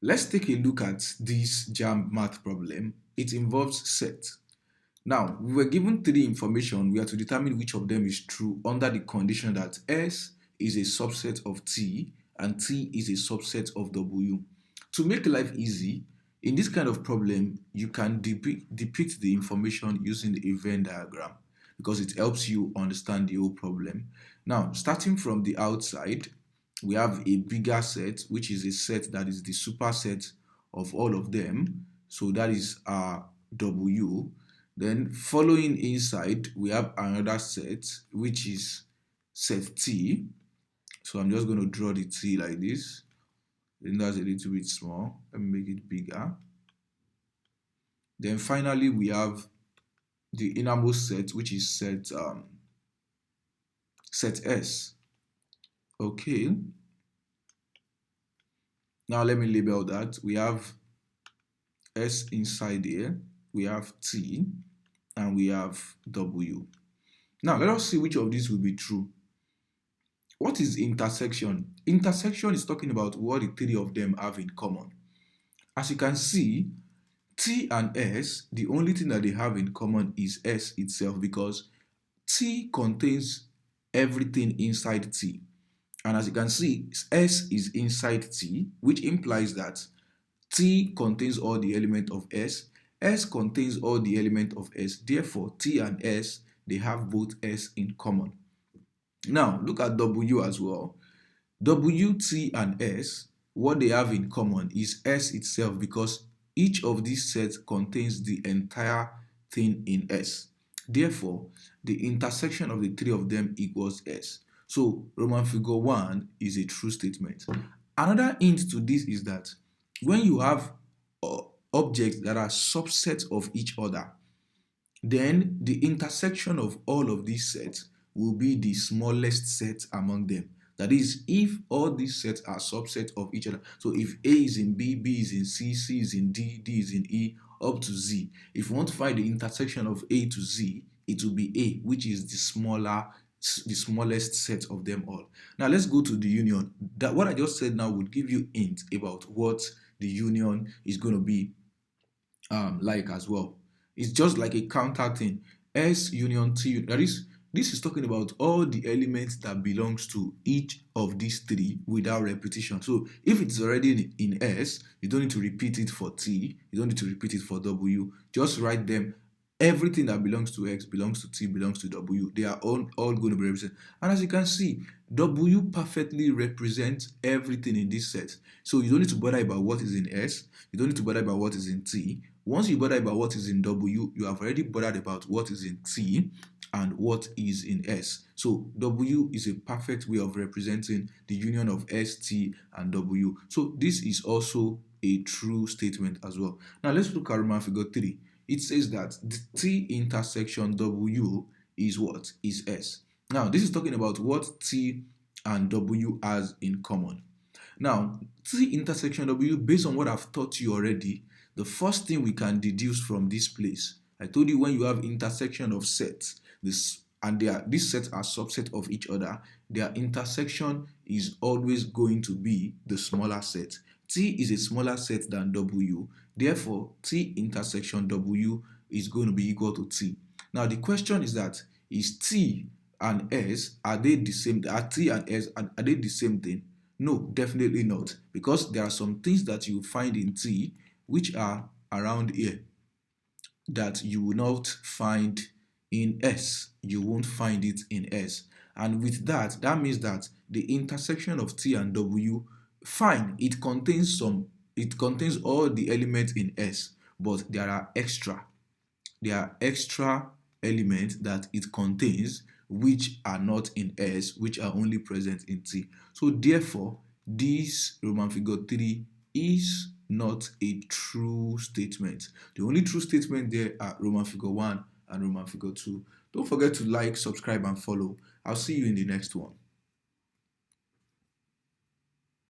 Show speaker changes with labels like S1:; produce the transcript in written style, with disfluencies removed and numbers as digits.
S1: Let's take a look at this JAMB math problem. It involves set. Now, we were given three information. We are to determine which of them is true under the condition that S is a subset of T and T is a subset of W. To make life easy, in this kind of problem, you can depict the information using the Venn diagram because it helps you understand the whole problem. Now, starting from the outside, we have a bigger set, which is a set that is the superset of all of them. So that is our W. Then following inside, we have another set, which is set T. So I'm just going to draw the T like this. Then that's a little bit small. Let me make it bigger. Then finally, we have the innermost set, which is set S. Okay. Now let me label that. We have S inside here, we have T, and we have W. Now let us see which of these will be true. What is intersection? Intersection is talking about what the three of them have in common. As you can see, T and S, the only thing that they have in common is S itself because T contains everything inside T. And as you can see, S is inside T, which implies that T contains all the elements of S. S contains all the elements of S. Therefore, T and S, they have both S in common. Now, look at W as well. W, T, and S, what they have in common is S itself because each of these sets contains the entire thing in S. Therefore, the intersection of the three of them equals S. So, Roman figure 1 is a true statement. Another hint to this is that when you have objects that are subsets of each other, then the intersection of all of these sets will be the smallest set among them. That is, if all these sets are subsets of each other. So if A is in B, B is in C, C is in D, D is in E, up to Z. If you want to find the intersection of A to Z, it will be A, which is the smallest set of them all. Now let's go to the union. That what I just said now would give you hint about what the union is going to be like as well. It's just like a counter thing. S union T. That is, this is talking about all the elements that belongs to each of these three without repetition. So if it's already in S, you don't need to repeat it for T. You don't need to repeat it for W. Just write them. Everything that belongs to X belongs to T, belongs to W. They are all going to be represented. And as you can see, W perfectly represents everything in this set. So you don't need to bother about what is in S. You don't need to bother about what is in T. Once you bother about what is in W, you have already bothered about what is in T and what is in S. So W is a perfect way of representing the union of S, T, and W. So this is also a true statement as well. Now let's look at Roman figure 3. It says that the T intersection W is what? Is S. Now, this is talking about what T and W has in common. Now, T intersection W, based on what I've taught you already, the first thing we can deduce from this place, I told you when you have intersection of sets, these sets are subset of each other, their intersection is always going to be the smaller set. T is a smaller set than W, therefore T intersection W is going to be equal to T. Now the question is that, is T and S, are they the same? Are T and S, are they the same thing? No, definitely not, because there are some things that you find in T which are around here that you will not find in S. You won't find it in S. And with that, that means that the intersection of T and W, fine, it contains all the elements in S, but there are extra elements that it contains which are not in S, which are only present in T. So therefore, this Roman figure 3 is not a true statement. The only true statement there are Roman figure 1 and Roman figure 2. Don't forget to like, subscribe, and follow. I'll see you in the next one.